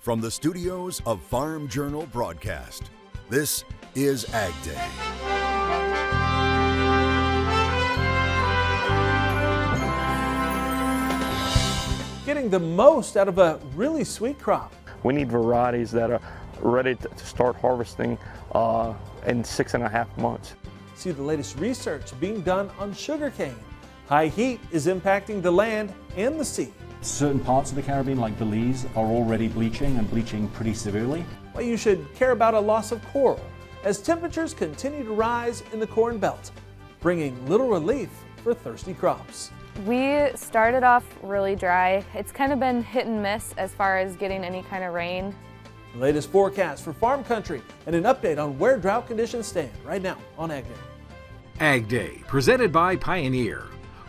From the studios of Farm Journal Broadcast, this is AgDay. Getting the most out of a really sweet crop. We need varieties that are ready to start harvesting in 6.5 months. See the latest research being done on sugarcane. High heat is impacting the land and the sea. Certain parts of the Caribbean, like Belize, are already bleaching and bleaching pretty severely. Well, you should care about a loss of coral as temperatures continue to rise in the Corn Belt, bringing little relief for thirsty crops. We started off really dry. It's kind of been hit and miss as far as getting any kind of rain. The latest forecast for farm country and an update on where drought conditions stand right now on AgDay. AgDay, presented by Pioneer.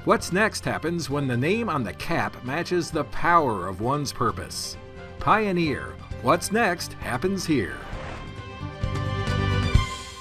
What's next happens when the name on the cap matches the power of one's purpose. Pioneer, what's next happens here.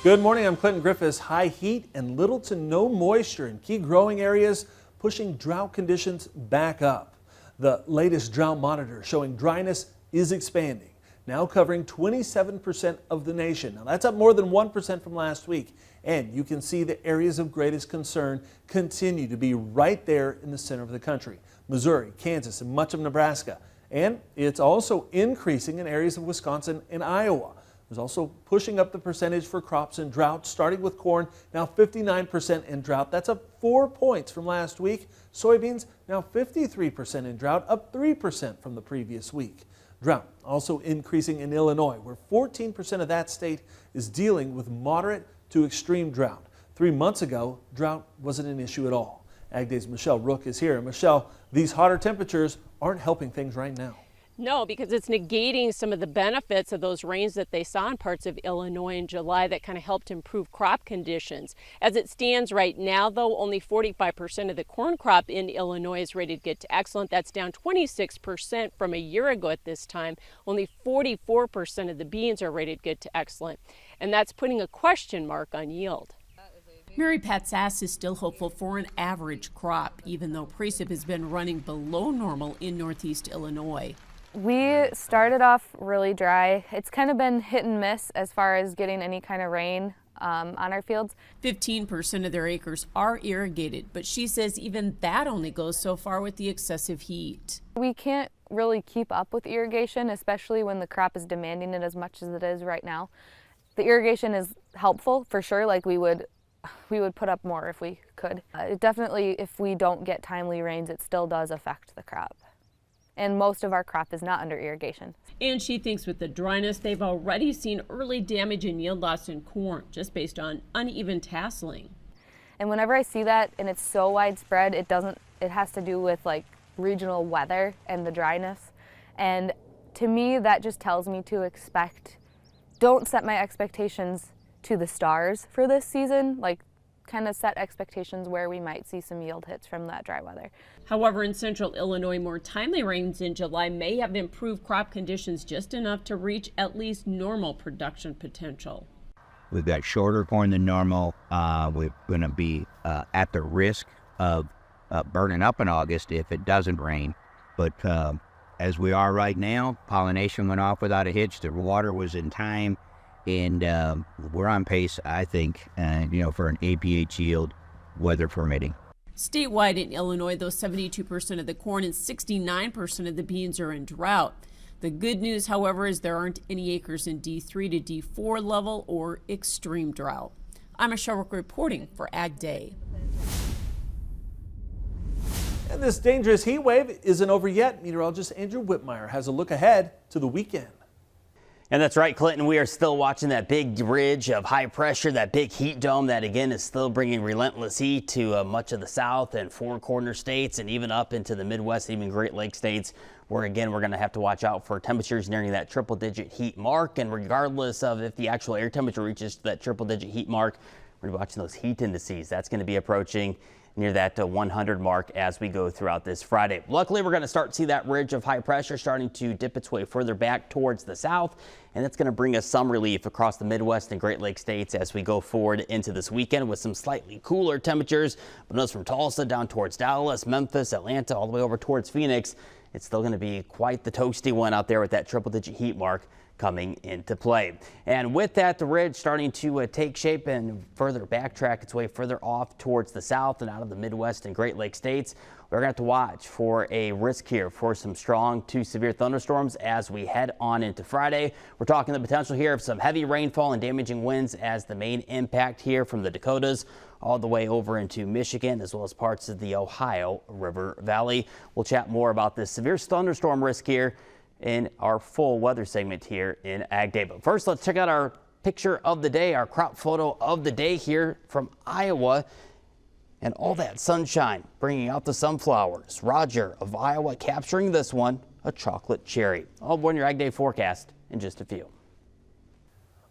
Good morning, I'm Clinton Griffiths. High heat and little to no moisture in key growing areas pushing drought conditions back up. The latest drought monitor showing dryness is expanding, now covering 27% of the nation. Now that's up more than 1% from last week. And you can see the areas of greatest concern continue to be right there in the center of the country. Missouri, Kansas, and much of Nebraska. And it's also increasing in areas of Wisconsin and Iowa. There's also pushing up the percentage for crops in drought, starting with corn, now 59% in drought. That's up 4 points from last week. Soybeans now 53% in drought, up 3% from the previous week. Drought also increasing in Illinois, where 14% of that state is dealing with moderate to extreme drought. 3 months ago, drought wasn't an issue at all. AgDay's Michelle Rook is here. Michelle, these hotter temperatures aren't helping things right now. No, because it's negating some of the benefits of those rains that they saw in parts of Illinois in July that kind of helped improve crop conditions. As it stands right now, though, only 45% of the corn crop in Illinois is rated good to excellent. That's down 26% from a year ago at this time. Only 44% of the beans are rated good to excellent, and that's putting a question mark on yield. Mary Pat Sass is still hopeful for an average crop, even though precip has been running below normal in northeast Illinois. We started off really dry. It's kind of been hit and miss as far as getting any kind of rain on our fields. 15% of their acres are irrigated, but she says even that only goes so far with the excessive heat. We can't really keep up with irrigation, especially when the crop is demanding it as much as it is right now. The irrigation is helpful for sure, like we would put up more if we could. It definitely, if we don't get timely rains, it still does affect the crop. And most of our crop is not under irrigation. And she thinks with the dryness, they've already seen early damage and yield loss in corn, just based on uneven tasseling. And whenever I see that and it's so widespread, it has to do with like regional weather and the dryness. And to me, that just tells me to don't set my expectations to the stars for this season, like kind of set expectations where we might see some yield hits from that dry weather. However, in central Illinois, more timely rains in July may have improved crop conditions just enough to reach at least normal production potential. We've got shorter corn than normal. We're going to be at the risk of burning up in August if it doesn't rain. But as we are right now, pollination went off without a hitch. The water was in time. And we're on pace, I think, for an APH yield, weather permitting. Statewide in Illinois, though, 72% of the corn and 69% of the beans are in drought. The good news, however, is there aren't any acres in D3 to D4 level or extreme drought. I'm Michelle Rook reporting for AgDay. And this dangerous heat wave isn't over yet. Meteorologist Andrew Whitmire has a look ahead to the weekend. And that's right, Clinton. We are still watching that big ridge of high pressure, that big heat dome that, again, is still bringing relentless heat to much of the South and Four Corner states and even up into the Midwest, even Great Lakes states, where, again, we're going to have to watch out for temperatures nearing that triple-digit heat mark. And regardless of if the actual air temperature reaches that triple-digit heat mark, we're watching those heat indices. That's going to be approaching near that 100 mark as we go throughout this Friday. Luckily, we're going to start to see that ridge of high pressure starting to dip its way further back towards the south, and that's going to bring us some relief across the Midwest and Great Lakes states as we go forward into this weekend with some slightly cooler temperatures. But notice from Tulsa down towards Dallas, Memphis, Atlanta, all the way over towards Phoenix, it's still going to be quite the toasty one out there with that triple-digit heat mark coming into play. And with that, the ridge starting to take shape and further backtrack its way further off towards the south and out of the Midwest and Great Lakes states. We're going to have to watch for a risk here for some strong to severe thunderstorms as we head on into Friday. We're talking the potential here of some heavy rainfall and damaging winds as the main impact here from the Dakotas all the way over into Michigan, as well as parts of the Ohio River Valley. We'll chat more about this severe thunderstorm risk here in our full weather segment here in Ag Day. But first, let's check out our picture of the day, our crop photo of the day here from Iowa. And all that sunshine bringing out the sunflowers. Roger of Iowa capturing this one, a chocolate cherry. I'll warn your Ag Day forecast in just a few.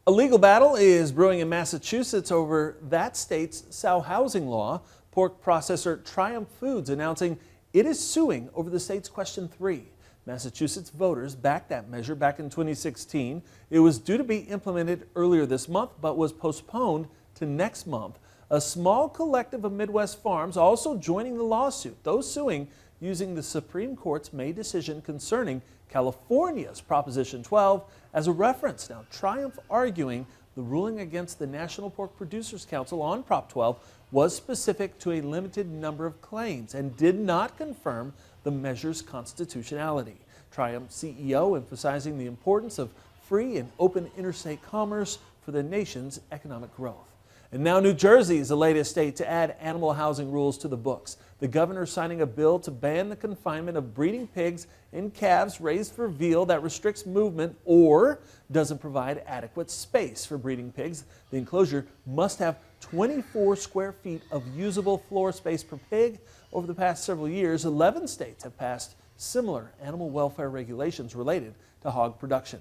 A legal battle is brewing in Massachusetts over that state's sow housing law. Pork processor Triumph Foods announcing it is suing over the state's Question 3. Massachusetts voters backed that measure back in 2016. It was due to be implemented earlier this month, but was postponed to next month. A small collective of Midwest farms also joining the lawsuit, those suing using the Supreme Court's May decision concerning California's Proposition 12 as a reference. Now, Triumph arguing the ruling against the National Pork Producers Council on Prop 12 was specific to a limited number of claims and did not confirm the measure's constitutionality. Triumph CEO emphasizing the importance of free and open interstate commerce for the nation's economic growth. And now New Jersey is the latest state to add animal housing rules to the books. The governor signing a bill to ban the confinement of breeding pigs and calves raised for veal that restricts movement or doesn't provide adequate space for breeding pigs. The enclosure must have 24 square feet of usable floor space per pig. Over the past several years, 11 states have passed similar animal welfare regulations related to hog production.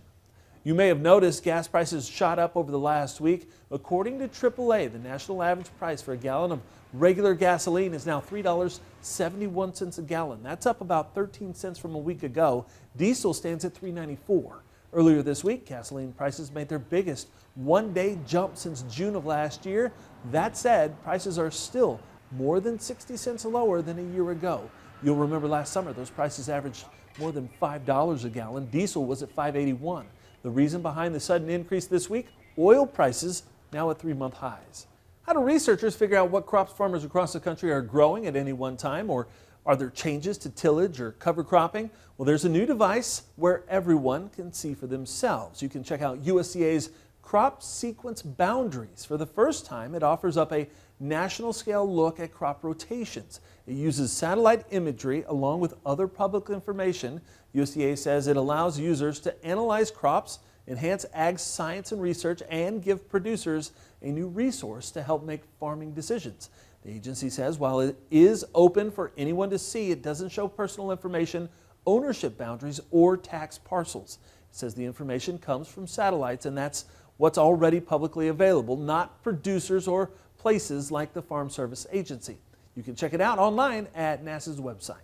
You may have noticed gas prices shot up over the last week. According to AAA, the national average price for a gallon of regular gasoline is now $3.71 a gallon. That's up about 13 cents from a week ago. Diesel stands at $3.94. Earlier this week, gasoline prices made their biggest one-day jump since June of last year. That said, prices are still more than 60 cents lower than a year ago. You'll remember last summer, those prices averaged more than $5 a gallon. Diesel was at $5.81. The reason behind the sudden increase this week, oil prices now at 3-month highs. How do researchers figure out what crops farmers across the country are growing at any one time, or are there changes to tillage or cover cropping? Well, there's a new device where everyone can see for themselves. You can check out USDA's Crop Sequence Boundaries. For the first time, it offers up a national scale look at crop rotations. It uses satellite imagery along with other public information. USDA says it allows users to analyze crops, enhance ag science and research, and give producers a new resource to help make farming decisions. The agency says while it is open for anyone to see, it doesn't show personal information, ownership boundaries, or tax parcels. It says the information comes from satellites, and that's what's already publicly available, not producers or places like the Farm Service Agency. You can check it out online at NASA's website.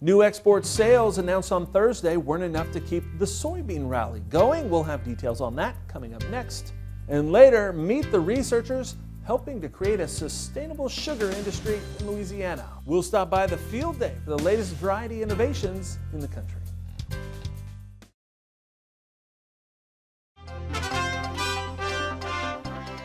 New export sales announced on Thursday weren't enough to keep the soybean rally going. We'll have details on that coming up next. And later, meet the researchers helping to create a sustainable sugar industry in Louisiana. We'll stop by the field day for the latest variety innovations in the country.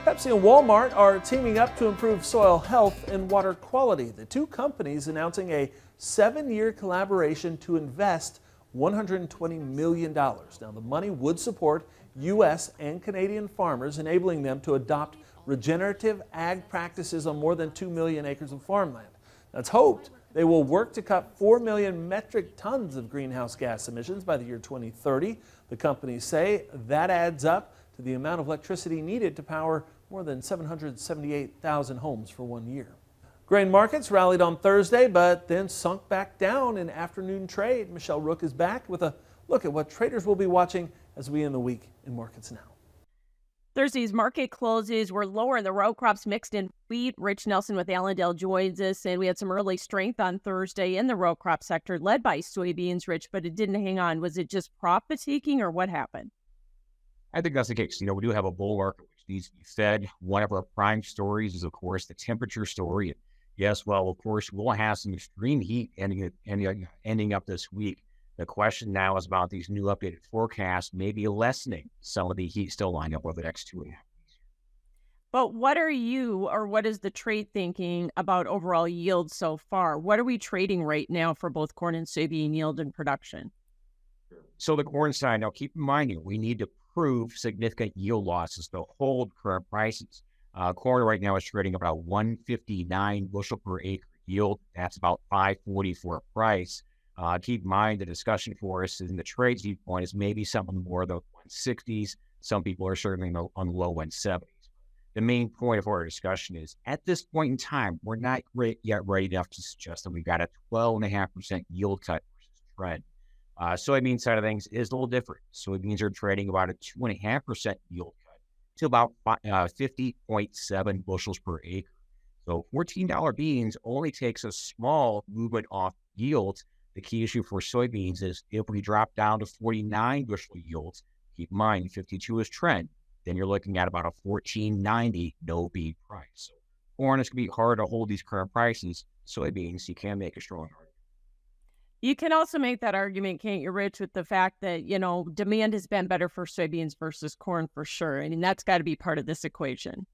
Pepsi and Walmart are teaming up to improve soil health and water quality. The two companies announcing a 7-year collaboration to invest $120 million. Now, the money would support U.S. and Canadian farmers, enabling them to adopt regenerative ag practices on more than 2 million acres of farmland. That's hoped they will work to cut 4 million metric tons of greenhouse gas emissions by the year 2030. The companies say that adds up to the amount of electricity needed to power more than 778,000 homes for 1 year. Grain markets rallied on Thursday, but then sunk back down in afternoon trade. Michelle Rook is back with a look at what traders will be watching as we end the week in markets now. Thursday's market closes were lower in the row crops, mixed in wheat. Rich Nelson with Allendale joins us, and we had some early strength on Thursday in the row crop sector, led by soybeans, Rich, but it didn't hang on. Was it just profit taking, or what happened? I think that's the case. We do have a bull market which needs to be fed. One of our prime stories is, of course, the temperature story. Yes, well, of course, we'll have some extreme heat ending up this week. The question now is about these new updated forecasts, maybe lessening some of the heat still lined up over the next 2.5 weeks. But what is the trade thinking about overall yield so far? What are we trading right now for both corn and soybean yield and production? So the corn side, now keep in mind here, we need to prove significant yield losses to hold current prices. Corn right now is trading about 159 bushel per acre yield. That's about 540 for a price. Keep in mind the discussion for us in the trade viewpoint is maybe something more the 160s. Some people are certainly on the low 170s. The main point of our discussion is at this point in time, we're not yet ready enough to suggest that we've got a 12.5% yield cut versus trend. Soybean side of things is a little different. Soybeans are trading about a 2.5% yield cut to about 50.7 bushels per acre. So $14 beans only takes a small movement off yields. The key issue for soybeans is if we drop down to 49 bushel yields, keep in mind 52 is trend, then you're looking at about a $14.90 no bean price. So corn is going to be hard to hold these current prices. Soybeans, you can make a strong argument. You can also make that argument, can't you, Rich, with the fact that, demand has been better for soybeans versus corn for sure. I mean, that's got to be part of this equation.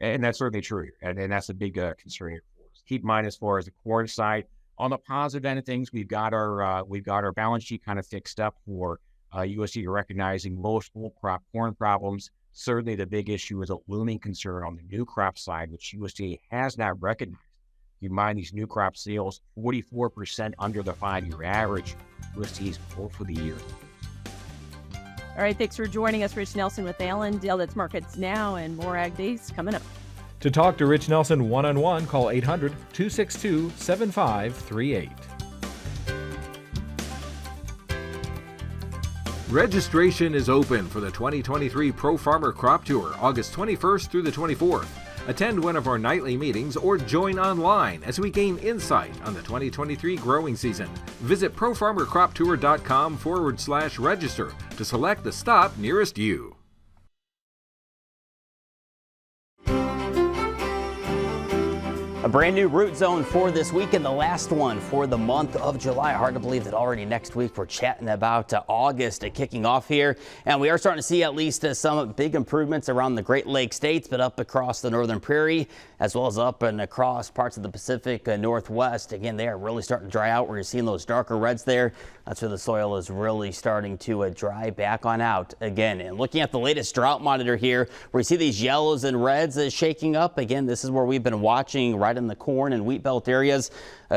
And that's certainly true. And that's a big concern here for us. Keep in mind, as far as the corn side, on the positive end of things, we've got our balance sheet kind of fixed up for USDA recognizing most old crop corn problems. Certainly the big issue is a looming concern on the new crop side, which USDA has not recognized. You mind these new crop sales, 44% under the 5-year average. USDA's full for the year. All right, thanks for joining us, Rich Nelson with Allendale. That's Markets Now, and more Ag Days coming up. To talk to Rich Nelson one-on-one, call 800-262-7538. Registration is open for the 2023 Pro Farmer Crop Tour, August 21st through the 24th. Attend one of our nightly meetings or join online as we gain insight on the 2023 growing season. Visit profarmercroptour.com/register to select the stop nearest you. A brand new root zone for this week and the last one for the month of July. Hard to believe that already next week we're chatting about August kicking off here. And we are starting to see at least some big improvements around the Great Lakes states, but up across the northern prairie, as well as up and across parts of the Pacific Northwest. Again, they are really starting to dry out where you're seeing those darker reds there. That's where the soil is really starting to dry back on out again. And looking at the latest drought monitor here, where you see these yellows and reds shaking up. Again, this is where we've been watching right in the corn and wheat belt areas.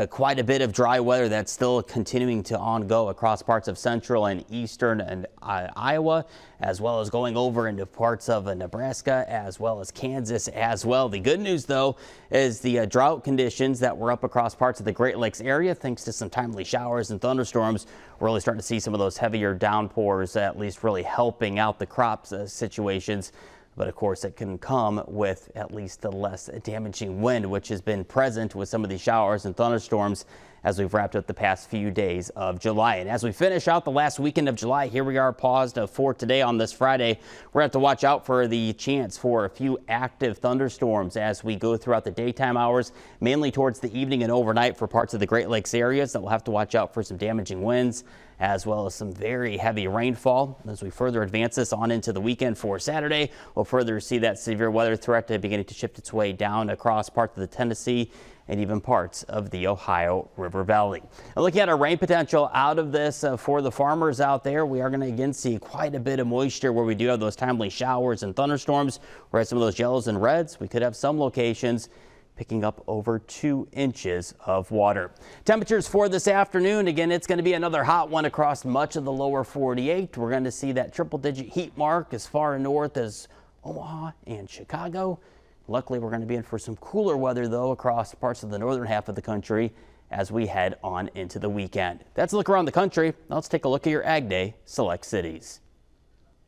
Quite a bit of dry weather that's still continuing to go across parts of central and eastern and Iowa, as well as going over into parts of Nebraska, as well as Kansas as well. The good news, though, is the drought conditions that were up across parts of the Great Lakes area, thanks to some timely showers and thunderstorms. We're really starting to see some of those heavier downpours, at least really helping out the crops situations. But of course, it can come with at least the less damaging wind, which has been present with some of these showers and thunderstorms as we've wrapped up the past few days of July. And as we finish out the last weekend of July, here we are paused for today on this Friday. We're going to have to watch out for the chance for a few active thunderstorms as we go throughout the daytime hours, mainly towards the evening and overnight for parts of the Great Lakes areas that will have to watch out for some damaging winds, as well as some very heavy rainfall. As we further advance this on into the weekend for Saturday, we'll further see that severe weather threat beginning to shift its way down across parts of the Tennessee and even parts of the Ohio River Valley. And looking at our rain potential out of this for the farmers out there, we are going to again see quite a bit of moisture where we do have those timely showers and thunderstorms. Whereas some of those yellows and reds, we could have some locations picking up over 2 inches of water. Temperatures for this afternoon, again, it's going to be another hot one across much of the lower 48. We're going to see that triple-digit heat mark as far north as Omaha and Chicago. Luckily, we're going to be in for some cooler weather, though, across parts of the northern half of the country as we head on into the weekend. That's a look around the country. Now let's take a look at your Ag Day select cities.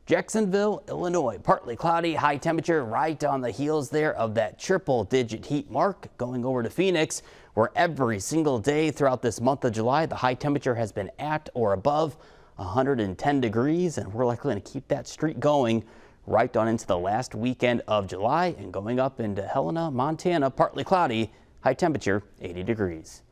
Jacksonville, Illinois, partly cloudy, high temperature right on the heels there of that triple-digit heat mark. Going over to Phoenix, where every single day throughout this month of July, the high temperature has been at or above 110 degrees, and we're likely going to keep that streak going right on into the last weekend of July and going up into Helena, Montana, partly cloudy, high temperature 80 degrees.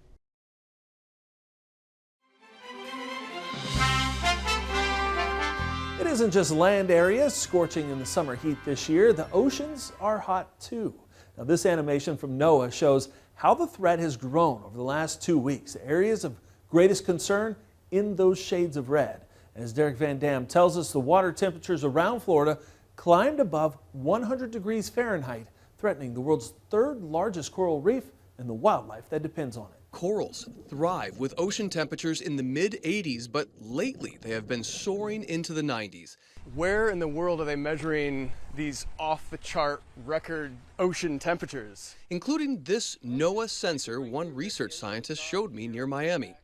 isn't just land areas scorching in the summer heat this year. The oceans are hot too. Now, this animation from NOAA shows how the threat has grown over the last 2 weeks. The areas of greatest concern in those shades of red. As Derek Van Dam tells us, the water temperatures around Florida climbed above 100 degrees Fahrenheit, threatening the world's third largest coral reef and the wildlife that depends on it. Corals thrive with ocean temperatures in the mid-80s, but lately they have been soaring into the 90s. Where in the world are they measuring these off-the-chart record ocean temperatures? Including this NOAA sensor one research scientist showed me near Miami.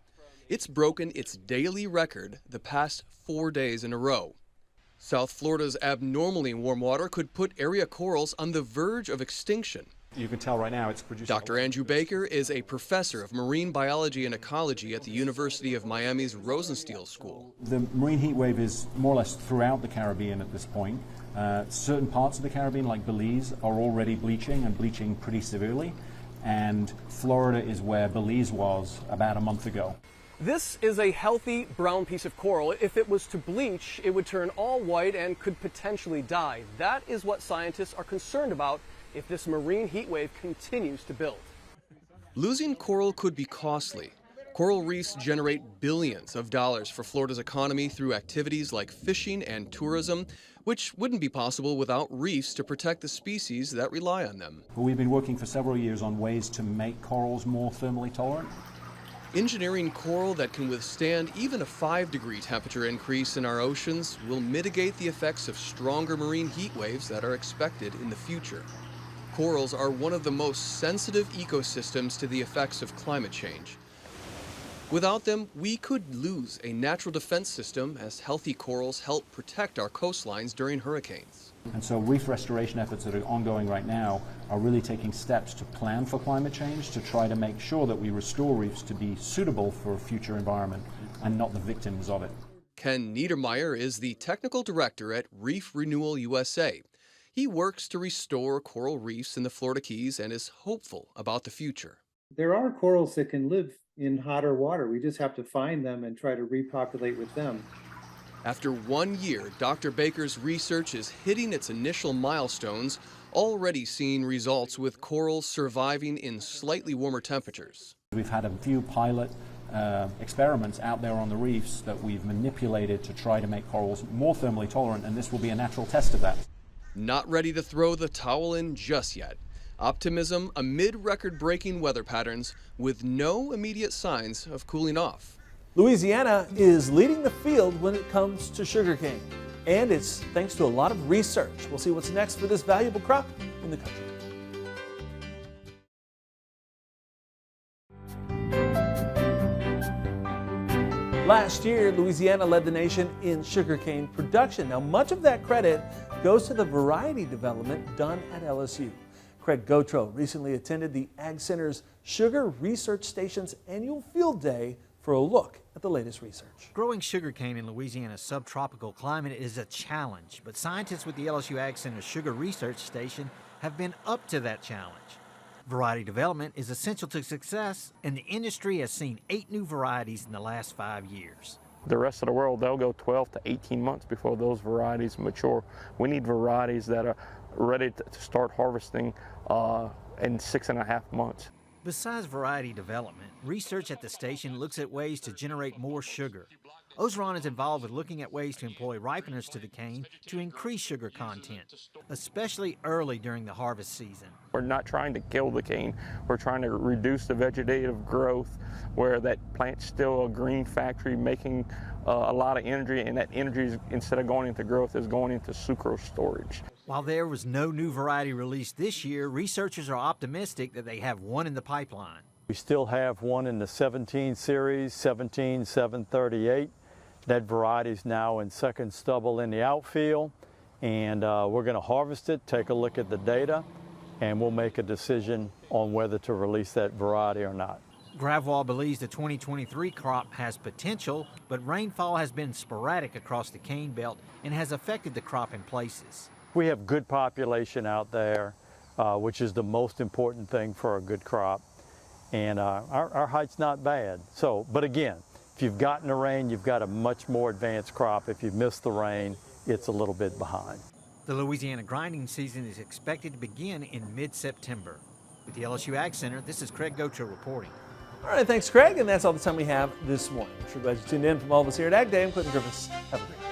It's broken its daily record the past 4 days in a row. South Florida's abnormally warm water could put area corals on the verge of extinction. You can tell right now it's producing. Dr. Andrew Baker is a professor of marine biology and ecology at the University of Miami's Rosenstiel School. The marine heat wave is more or less throughout the Caribbean at this point. Certain parts of the Caribbean, like Belize, are already bleaching and bleaching pretty severely. And Florida is where Belize was about a month ago. This is a healthy brown piece of coral. If it was to bleach, it would turn all white and could potentially die. That is what scientists are concerned about if this marine heat wave continues to build. Losing coral could be costly. Coral reefs generate billions of dollars for Florida's economy through activities like fishing and tourism, which wouldn't be possible without reefs to protect the species that rely on them. We've been working for several years on ways to make corals more thermally tolerant. Engineering coral that can withstand even a 5-degree temperature increase in our oceans will mitigate the effects of stronger marine heat waves that are expected in the future. Corals are one of the most sensitive ecosystems to the effects of climate change. Without them, we could lose a natural defense system as healthy corals help protect our coastlines during hurricanes. And so reef restoration efforts that are ongoing right now are really taking steps to plan for climate change, to try to make sure that we restore reefs to be suitable for a future environment and not the victims of it. Ken Niedermeyer is the technical director at Reef Renewal USA. He works to restore coral reefs in the Florida Keys and is hopeful about the future. There are corals that can live in hotter water. We just have to find them and try to repopulate with them. After 1 year, Dr. Baker's research is hitting its initial milestones, already seeing results with corals surviving in slightly warmer temperatures. We've had a few pilot experiments out there on the reefs that we've manipulated to try to make corals more thermally tolerant, and this will be a natural test of that. Not ready to throw the towel in just yet. Optimism amid record-breaking weather patterns with no immediate signs of cooling off. Louisiana is leading the field when it comes to sugarcane, and it's thanks to a lot of research. We'll see what's next for this valuable crop in the country. Last year, Louisiana led the nation in sugarcane production. Now, much of that credit goes to the variety development done at LSU. Craig Gautreaux recently attended the Ag Center's Sugar Research Station's annual field day for a look at the latest research. Growing sugarcane in Louisiana's subtropical climate is a challenge, but scientists with the LSU Ag Center's Sugar Research Station have been up to that challenge. Variety development is essential to success, and the industry has seen 8 new varieties in the last 5 years. The rest of the world, they'll go 12 to 18 months before those varieties mature. We need varieties that are ready to start harvesting in 6.5 months. Besides variety development, research at the station looks at ways to generate more sugar. Osron is involved with looking at ways to employ ripeners to the cane to increase sugar content, especially early during the harvest season. We're not trying to kill the cane. We're trying to reduce the vegetative growth where that plant's still a green factory making a lot of energy, and that energy, instead of going into growth, is going into sucrose storage. While there was no new variety released this year, researchers are optimistic that they have one in the pipeline. We still have one in the 17 series, 17738. That variety is now in second stubble in the outfield, and we're going to harvest it, take a look at the data, and we'll make a decision on whether to release that variety or not. Gravois believes the 2023 crop has potential, but rainfall has been sporadic across the cane belt and has affected the crop in places. We have good population out there, which is the most important thing for a good crop, and our height's not bad. So, but again, if you've gotten the rain, you've got a much more advanced crop. If you've missed the rain, it's a little bit behind. The Louisiana grinding season is expected to begin in mid-September. With the LSU Ag Center, this is Craig Gocho reporting. All right, thanks, Craig, and that's all the time we have this morning. We're sure glad you tuned in. From all of us here at AgDay, I'm Clinton Griffiths. Have a great day.